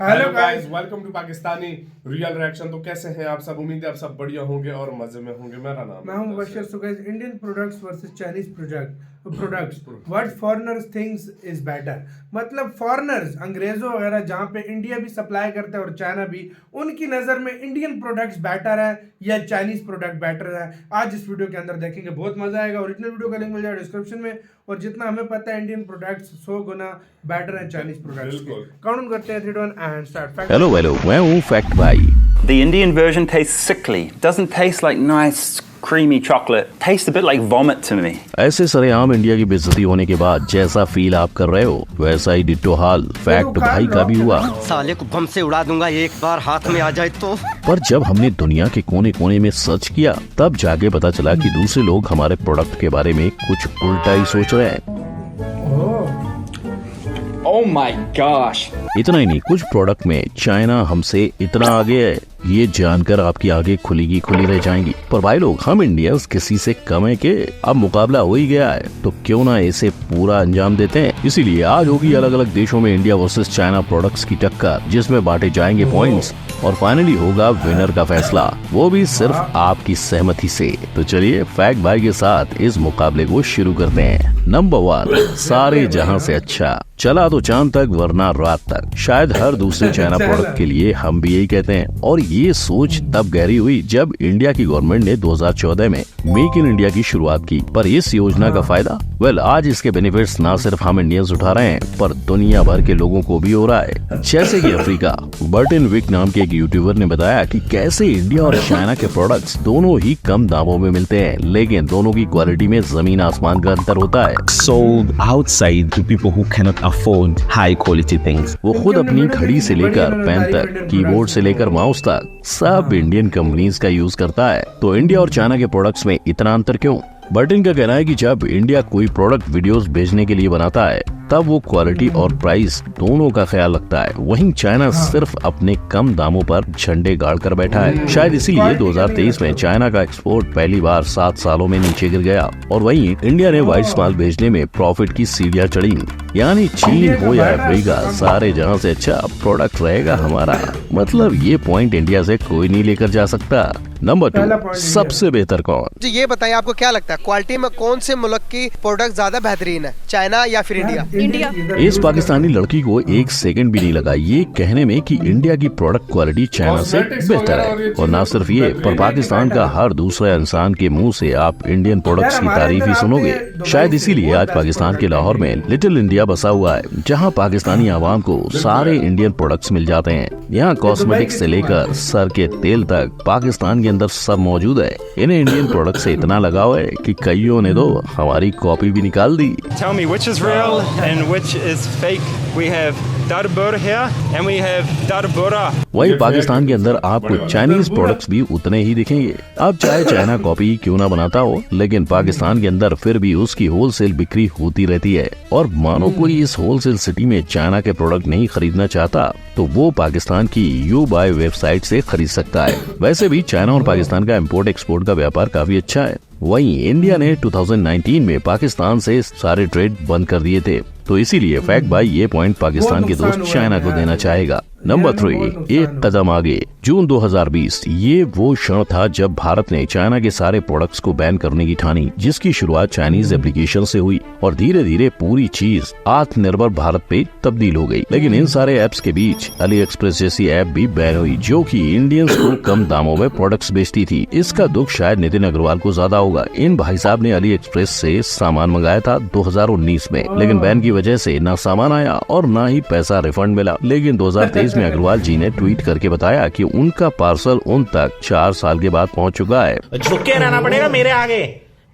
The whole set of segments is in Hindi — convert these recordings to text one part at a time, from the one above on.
Hello guys, welcome to Pakistani real reaction. तो कैसे हैं आप सब? उम्मीद है आप सब बढ़िया होंगे और मजे में होंगे। मेरा नाम मैं हूं Mubashar. So guys, Indian products versus Chinese products what foreigners things is better. मतलब फॉरेनर्स, अंग्रेजों वगैरह जहां पे इंडिया भी सप्लाई करता है और चाइना भी, उनकी नजर में इंडियन प्रोडक्ट्स बेटर है या चाइनीज प्रोडक्ट बेटर है। आज इस वीडियो के अंदर देखेंगे, बहुत मजा आएगा। ओरिजिनल वीडियो का लिंक मिल जाएगा डिस्क्रिप्शन में। और जितना हमें पता है, इंडियन प्रोडक्ट्स 100 गुना बेटर है चाइनीज प्रोडक्ट्स के। काउंट करते हैं 3 2 1 एंड स्टार्ट। हेलो मैं हूँ फैक्ट भाई। The Indian version tastes sickly. Doesn't taste like nice creamy chocolate. Tastes a bit like vomit to me. ऐसे सरेआम इंडिया की बेइज्जती होने के बाद जैसा फील आप कर रहे हो, वैसा ही डिट्टो हाल फैक्ट भाई का भी हुआ। साले को बम से उड़ा दूंगा एक बार हाथ में आ जाए तो। पर जब हमने दुनिया के कोने कोने में सर्च किया, तब जाके पता चला कि दूसरे लोग हमारे प्रोडक्ट के बारे में कुछ उल्टा ही सोच रहे हैं। Oh my gosh. इतना ही नहीं, कुछ प्रोडक्ट में चाइना हमसे इतना आगे है, ये जानकर आपकी आगे खुली की खुली रह जाएंगी। पर भाई लोग, हम इंडियंस किसी से कम है के? अब मुकाबला हो ही गया है, तो क्यों ना इसे पूरा अंजाम देते हैं। इसीलिए आज होगी अलग अलग देशों में इंडिया वर्सेस चाइना प्रोडक्ट्स की टक्कर, जिसमें बांटे जाएंगे पॉइंट्स और फाइनली होगा विनर का फैसला, वो भी सिर्फ आपकी सहमति से। तो चलिए फैक्ट भाई के साथ इस मुकाबले को शुरू करते हैं। नंबर 1, सारे जहां से अच्छा, चला तो चांद तक वरना रात तक। शायद हर दूसरे चाइना प्रोडक्ट के लिए हम भी यही कहते हैं। और ये सोच तब गहरी हुई जब इंडिया की गवर्नमेंट ने 2014 में मेक इन इंडिया की शुरुआत की। पर इस योजना का फायदा, आज इसके बेनिफिट्स ना सिर्फ हम इंडियंस उठा रहे हैं, पर दुनिया भर के लोगों को भी हो रहा है। जैसे कि अफ्रीका, बर्टन विक नाम के एक यूट्यूबर ने बताया कि कैसे इंडिया और चाइना के प्रोडक्ट्स दोनों ही कम दामों में मिलते हैं, लेकिन दोनों की क्वालिटी में जमीन आसमान का अंतर होता है। Sold outside to people who cannot afford high quality things. वो खुद अपनी घड़ी से लेकर पेन तक, कीबोर्ड से लेकर माउस तक सब इंडियन कंपनीज का यूज करता है। तो इंडिया और चाइना के प्रोडक्ट्स में इतना अंतर क्यों? बर्टन का कहना है कि जब इंडिया कोई प्रोडक्ट वीडियोस भेजने के लिए बनाता है, तब वो क्वालिटी और प्राइस दोनों का ख्याल रखता है। वहीं चाइना सिर्फ अपने कम दामों पर झंडे गाड़ कर बैठा है। शायद इसीलिए 2023 में चाइना का एक्सपोर्ट पहली बार 7 सालों में नीचे गिर गया। और वहीं इंडिया ने व्हाइट माल भेजने में प्रॉफिट की सीढ़ियां चढ़ी। यानी चीन हो या अफ्रीका, सारे जहां से अच्छा प्रोडक्ट रहेगा हमारा। मतलब ये पॉइंट इंडिया से कोई नहीं लेकर जा सकता। नंबर 2, सबसे बेहतर कौन? जी ये बताइए, आपको क्या लगता है क्वालिटी में कौन से मुल्क की प्रोडक्ट ज्यादा बेहतरीन है, चाइना या फिर इंडिया? इस पाकिस्तानी लड़की को एक सेकंड भी नहीं लगा ये कहने में कि इंडिया की प्रोडक्ट क्वालिटी चाइना से बेहतर है। और ना सिर्फ ये, पर पाकिस्तान का हर दूसरा इंसान के मुंह से आप इंडियन प्रोडक्ट्स की तारीफ ही सुनोगे। शायद इसीलिए आज पाकिस्तान के लाहौर में लिटिल इंडिया बसा हुआ है, जहां पाकिस्तानी आवाम को सारे इंडियन प्रोडक्ट्स मिल जाते हैं। यहाँ कॉस्मेटिक्स से लेकर सर के तेल तक पाकिस्तान के अंदर सब मौजूद है। इन्हें इंडियन प्रोडक्ट से इतना लगाव है कि कईयों ने तो हमारी कॉपी भी निकाल दी। Tell me which is real and which is fake. We have Darbur here and we have Darbura. वही पाकिस्तान के अंदर आपको चाइनीज प्रोडक्ट्स भी उतने ही दिखेंगे। अब चाहे चाइना कॉपी क्यों ना बनाता हो, लेकिन पाकिस्तान के अंदर फिर भी उसकी होलसेल बिक्री होती रहती है। और मानो कोई इस होलसेल सिटी में चाइना के प्रोडक्ट नहीं खरीदना चाहता, तो वो पाकिस्तान की यू बाय वेबसाइट से खरीद सकता है। वैसे भी चाइना और पाकिस्तान का इम्पोर्ट एक्सपोर्ट का व्यापार काफी अच्छा है। वहीं इंडिया ने 2019 में पाकिस्तान से सारे ट्रेड बंद कर दिए थे। तो इसीलिए फैक्ट भाई ये पॉइंट पाकिस्तान के दोस्त चाइना को देना चाहेगा। नंबर 3, एक कदम आगे। जून 2020, ये वो क्षण था जब भारत ने चाइना के सारे प्रोडक्ट्स को बैन करने की ठानी, जिसकी शुरुआत चाइनीज एप्लीकेशन से हुई और धीरे धीरे पूरी चीज आत्मनिर्भर भारत पे तब्दील हो गई। लेकिन इन सारे ऐप्स के बीच अली एक्सप्रेस जैसी ऐप भी बैन हुई, जो कि इंडियंस को कम दामों में प्रोडक्ट्स बेचती थी। इसका दुख शायद नितिन अग्रवाल को ज्यादा होगा। इन भाई साहब ने अली एक्सप्रेस से सामान मंगाया था 2019 में, लेकिन बैन की वजह से ना सामान आया और ना ही पैसा रिफंड मिला। लेकिन 2023 में अग्रवाल जी ने ट्वीट करके बताया कि उनका पार्सल उन तक 4 साल के बाद पहुंच चुका है। झुक के रहना पड़ेगा मेरे आगे,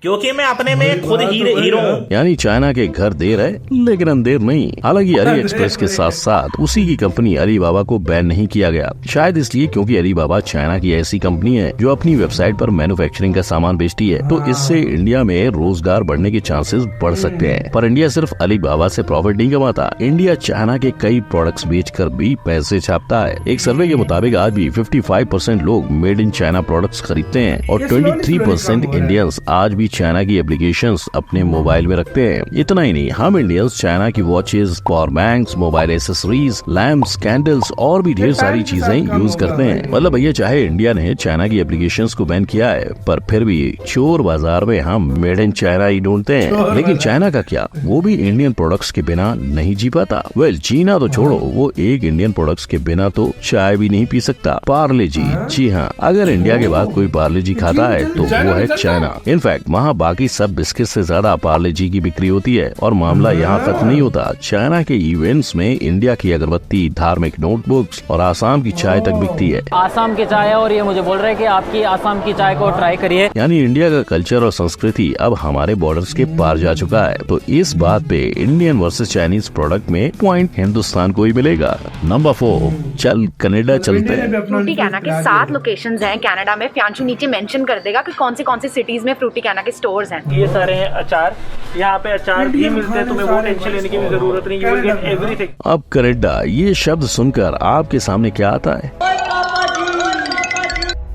क्योंकि मैं अपने में खुद हीरो हूँ। यानी चाइना के घर देर है लेकिन अंधेर नहीं। हालांकि अली एक्सप्रेस के साथ साथ उसी की कंपनी अलीबाबा को बैन नहीं किया गया, शायद इसलिए क्योंकि अलीबाबा चाइना की ऐसी कंपनी है जो अपनी वेबसाइट पर मैन्युफैक्चरिंग का सामान बेचती है। तो इससे इंडिया में रोजगार बढ़ने के चांसेस बढ़ सकते हैं। पर इंडिया सिर्फ अलीबाबा से प्रॉफिट नहीं कमाता, इंडिया चाइना के कई प्रोडक्ट्स बेचकर भी पैसे छापता है। एक सर्वे के मुताबिक आज भी 55% लोग मेड इन चाइना प्रोडक्ट्स खरीदते हैं और 23% इंडियंस आज भी चाइना की एप्लीकेशंस अपने मोबाइल में रखते हैं। इतना ही नहीं, हम इंडियंस चाइना की watches, power banks, mobile accessories, lamps, candles और भी ढेर सारी चीजें यूज करते हैं। मतलब भैया चाहे इंडिया ने चाइना की एप्लीकेशंस को बैन किया है, पर फिर भी चोर बाजार में हम मेड इन चाइना ही ढूंढते हैं। लेकिन चाइना का क्या, वो भी इंडियन प्रोडक्ट्स के बिना नहीं जी पाता। वेल चीना तो छोड़ो, वो एक इंडियन प्रोडक्ट्स के बिना तो चाय भी नहीं पी सकता। पार्ले जी, जी हाँ, अगर इंडिया के बाद कोई पार्ले जी खाता है तो वो है चाइना। इनफैक्ट वहाँ बाकी सब बिस्किट से ज्यादा पार्ले जी की बिक्री होती है। और मामला यहाँ तक नहीं होता, चाइना के इवेंट्स में इंडिया की अगरबत्ती, धार्मिक नोटबुक्स और आसाम की चाय तक बिकती है। आसाम की चाय है और ये मुझे बोल रहे हैं कि आपकी आसाम की चाय को ट्राई करिए। यानी इंडिया का कल्चर और संस्कृति अब हमारे बॉर्डर्स के पार जा चुका है। तो इस बात पे इंडियन वर्सेस चाइनीज प्रोडक्ट में पॉइंट हिंदुस्तान को ही मिलेगा। नंबर 4, चल कनाडा चलते हैं। फ्रूटी कैना के 7 लोकेशंस हैं कनाडा में। फ्यांशु नीचे मेंशन कर देगा कि कौन सी सिटीज में फ्रूटी कैना के स्टोर्स हैं। ये सारे हैं अचार, यहाँ पे अचार भी मिलते हैं, तुम्हें वो टेंशन लेने की भी जरूरत नहीं, यू विल गेट एवरीथिंग। अब कनाडा ये शब्द सुनकर आपके सामने क्या आता है?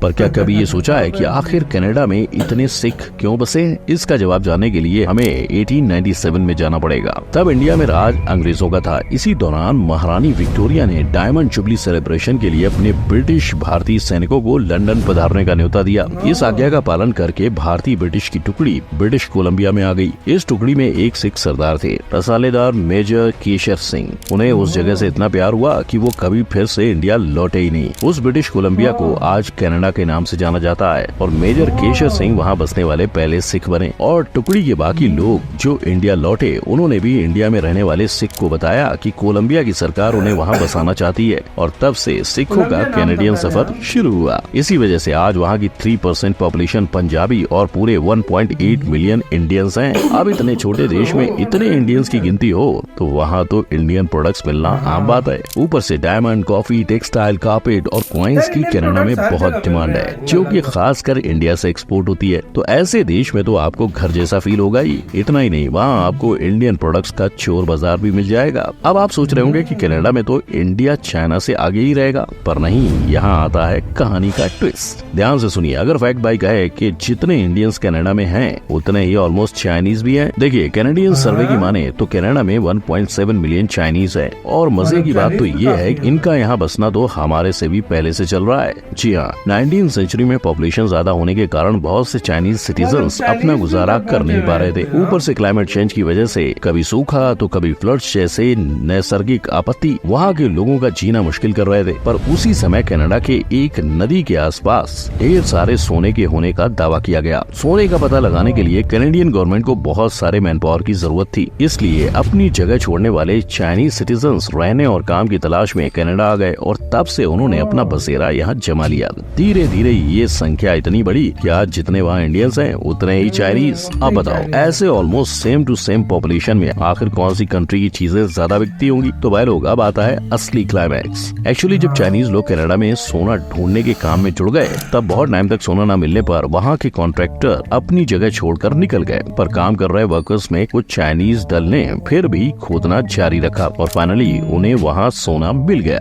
पर क्या कभी ये सोचा है कि आखिर कनाडा में इतने सिख क्यों बसे? इसका जवाब जानने के लिए हमें 1897 में जाना पड़ेगा। तब इंडिया में राज अंग्रेजों का था। इसी दौरान महारानी विक्टोरिया ने डायमंड जुबली सेलिब्रेशन के लिए अपने ब्रिटिश भारतीय सैनिकों को लंदन पधारने का न्योता दिया। इस आज्ञा का पालन करके भारतीय ब्रिटिश की टुकड़ी ब्रिटिश कोलंबिया में आ गई। इस टुकड़ी में एक सिख सरदार थे, रसालेदार मेजर केशर सिंह। उन्हें उस जगह से इतना प्यार हुआ कि वो कभी फिर से इंडिया लौटे ही नहीं। उस ब्रिटिश कोलंबिया को आज कनाडा के नाम से जाना जाता है और मेजर केशर सिंह वहाँ बसने वाले पहले सिख बने। और टुकड़ी के बाकी लोग जो इंडिया लौटे, उन्होंने भी इंडिया में रहने वाले सिख को बताया कि कोलंबिया की सरकार उन्हें वहाँ बसाना चाहती है। और तब से सिखों का कैनेडियन सफर शुरू हुआ। इसी वजह से आज वहाँ की 3% पॉपुलेशन पंजाबी और पूरे 1.8 मिलियन इंडियंस हैं। अब इतने छोटे देश में इतने इंडियंस की गिनती हो तो वहाँ तो इंडियन प्रोडक्ट्स मिलना आम बात है। ऊपर से डायमंड, कॉफी, टेक्सटाइल, कारपेट और कॉइन्स की कनाडा में बहुत डिमांड है, जो कि खासकर इंडिया से एक्सपोर्ट होती है। तो ऐसे देश में तो आपको घर जैसा फील होगा ही। इतना ही नहीं, वहाँ आपको इंडियन प्रोडक्ट्स का चोर बाजार भी मिल जाएगा। अब आप सोच रहे होंगे कि कनाडा में तो इंडिया चाइना से आगे ही रहेगा, पर नहीं, यहाँ आता है कहानी का ट्विस्ट। ध्यान से सुनिए, अगर फैक्ट बाई कहे कि जितने इंडियंस कनाडा में हैं, उतने ही ऑलमोस्ट चाइनीज भी हैं। देखिए, कैनेडियन सर्वे की माने तो कनाडा में 1.7 मिलियन चाइनीज है। और मजे की बात तो ये है कि इनका यहाँ बसना तो हमारे से भी पहले से चल रहा है। जी हाँ, 19th सेंचुरी में पॉपुलेशन ज्यादा होने के कारण बहुत से चाइनीज सिटीजन्स अपना गुजारा कर नहीं पा रहे थे। ऊपर से क्लाइमेट चेंज की वजह से कभी सूखा तो कभी फ्लड्स जैसे नैसर्गिक आपत्ति वहाँ के लोगों का जीना मुश्किल कर रहे थे। पर उसी समय कनाडा के एक नदी के आसपास ढेर सारे सोने के होने का दावा किया गया। सोने का पता लगाने के लिए कैनेडियन गवर्नमेंट को बहुत सारे मैन पावर की जरूरत थी। इसलिए अपनी जगह छोड़ने वाले चाइनीज सिटीजन्स रहने और काम की तलाश में कनाडा आ गए और तब से उन्होंने अपना बसेरा यहाँ जमा लिया। धीरे धीरे ये संख्या इतनी बड़ी कि आज जितने वहाँ इंडियंस हैं उतने ही चाइनीज। अब बताओ, ऐसे almost same to same population में आखिर कौन सी कंट्री की चीजें ज्यादा बिकती होंगी? तो भाई लोग, अब आता है असली क्लाइमैक्स। एक्चुअली जब चाइनीज लोग कनाडा में सोना ढूंढने के काम में जुड़ गए, तब बहुत टाइम तक सोना न मिलने पर वहाँ के कॉन्ट्रैक्टर अपनी जगह छोड़कर निकल गए। पर काम कर रहे वर्कर्स में कुछ चाइनीज दल ने फिर भी खोदना जारी रखा और फाइनली उन्हें वहाँ सोना मिल गया।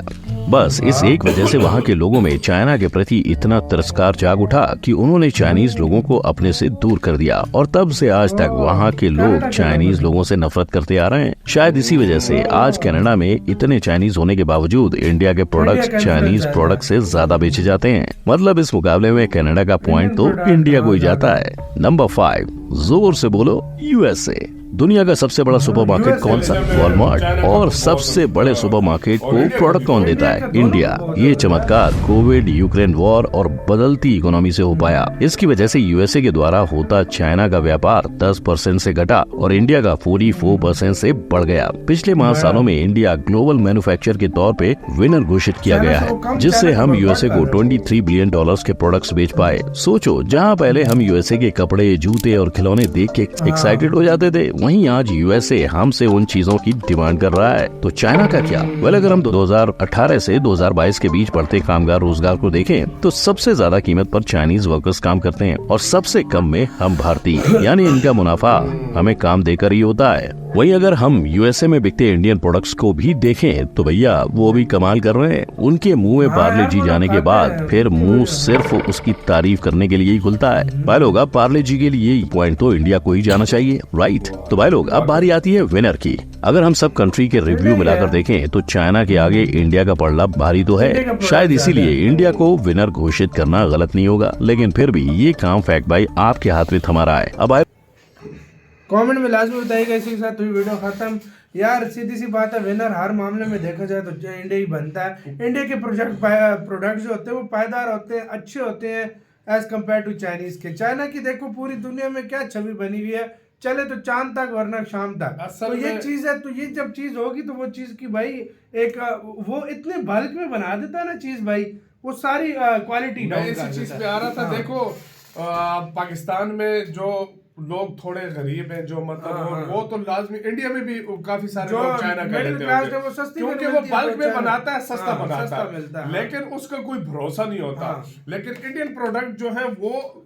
बस इस एक वजह से वहाँ के लोगों में चाइना के प्रति इतना तिरस्कार जाग उठा कि उन्होंने चाइनीज लोगों को अपने से दूर कर दिया। और तब से आज तक वहाँ के लोग चाइनीज लोगों से नफरत करते आ रहे हैं। शायद इसी वजह से आज कनाडा में इतने चाइनीज होने के बावजूद इंडिया के प्रोडक्ट्स चाइनीज प्रोडक्ट से ज्यादा बेचे जाते हैं। मतलब इस मुकाबले में कनाडा का पॉइंट तो इंडिया को ही जाता है। नंबर 5, जोर से बोलो USA। दुनिया का सबसे बड़ा सुपरमार्केट कौन सा? वॉलमार्ट। और सबसे बड़े सुपरमार्केट को प्रोडक्ट कौन देता है? इंडिया। ये चमत्कार कोविड, यूक्रेन वॉर और बदलती इकोनॉमी से हो पाया। इसकी वजह से USA के द्वारा होता चाइना का व्यापार 10% से घटा और इंडिया का 44% से बढ़ गया। पिछले 5 सालों में इंडिया ग्लोबल मैन्युफैक्चर के तौर पे विनर घोषित किया गया है, जिससे हम USA को $23 बिलियन के प्रोडक्ट्स बेच पाए। सोचो, जहाँ पहले हम USA के कपड़े, जूते और खिलौने देख के एक्साइटेड हो जाते थे, वहीं आज USA हमसे उन चीजों की डिमांड कर रहा है। तो चाइना का क्या? अगर हम 2018 से 2022 के बीच बढ़ते कामगार रोजगार को देखें तो सबसे ज्यादा कीमत पर चाइनीज वर्कर्स काम करते हैं और सबसे कम में हम भारतीय, यानी इनका मुनाफा हमें काम देकर ही होता है। वहीं अगर हम यूएसए में बिकते इंडियन प्रोडक्ट्स को भी देखें तो भैया वो भी कमाल कर रहे हैं। उनके मुंह में पार्ले जी जाने के बाद फिर मुंह सिर्फ उसकी तारीफ करने के लिए ही खुलता है। भाई लोग अब पार्ले जी के लिए पॉइंट तो इंडिया को ही जाना चाहिए, राइट। तो भाई लोग अब बारी आती है विनर की। अगर हम सब कंट्री के रिव्यू मिलाकर देखें तो चाइना के आगे इंडिया का पड़ला भारी तो है। शायद इसीलिए इंडिया को विनर घोषित करना गलत नहीं होगा, लेकिन फिर भी ये काम फैक्ट भाई आपके हाथ में थमा रहा है। अब कमेंट में लाजमी बताइएगा। इसी के साथ हुई वीडियो खत्म। यार सीधी सी बात है, विनर हर मामले में देखा जाए तो इंडिया ही बनता है। इंडिया के प्रोडक्ट जो होते हैं वो पायदार होते हैं, अच्छे होते हैं एज कम्पेयर टू चाइनीज के। चाइना की देखो पूरी दुनिया में क्या छवि बनी हुई है, चले तो चांद तक वरना शाम तक। तो ये चीज है, तो ये जब चीज होगी तो वो चीज की भाई एक वो इतने बल्क में बना देता है ना चीज भाई, वो सारी क्वालिटी इसी चीज पे आ रहा था। देखो पाकिस्तान में जो लोग थोड़े गरीब हैं, जो मतलब वो तो लाजमी, इंडिया में भी काफी सारे लोग चाइना का लेते होंगे क्योंकि वो बल्क में बनाता है, सस्ता बनाता है, लेकिन उसका कोई भरोसा नहीं होता। लेकिन इंडियन प्रोडक्ट जो है वो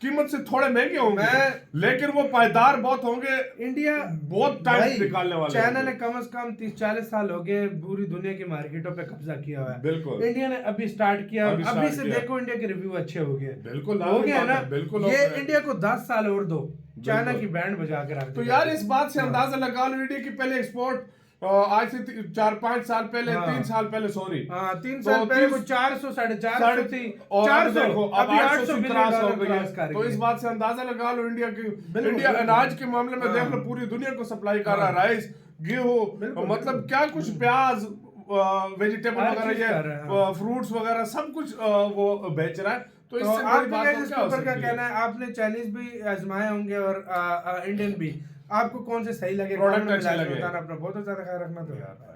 कीमत से थोड़े महंगे होंगे, लेकिन वो पायदार बहुत होंगे। इंडिया बहुत टाइम निकालने वाला है। चाइना ने कम से कम 30-40 साल हो गए पूरी दुनिया की मार्केटों पे कब्जा किया हुआ है। बिल्कुल। इंडिया ने अभी स्टार्ट किया, अभी से देखो इंडिया के रिव्यू अच्छे हो गए। बिल्कुल हो गया ना। बिल्कुल। ये इंडिया को 10 साल और दो, चाइना की बैंड बजा के रख। तो यार इस बात से अंदाजा लगा लो, इंडिया की पहले एक्सपोर्ट आज से 4-5 साल पहले 3 साल पहले 3 साल पहले वो 400-450 थी, 400 अभी 800 क्रॉस हो गई है। तो इस बात से अंदाजा लगा लो इंडिया अनाज के मामले में देख लो पूरी दुनिया को सप्लाई कर रहा है। राइस, गेहूं, मतलब क्या कुछ, प्याज, वेजिटेबल वगैरह, फ्रूट्स वगैरह सब कुछ वो बेच रहा है। तो इससे बड़ी बात क्या कहना है? आपने चाइनीज भी आजमाए होंगे और इंडियन भी, आपको कौन से सही लगे? प्रोडक्ट अच्छे लगे? अपना बहुत ज्यादा ख्याल रखना। तो यार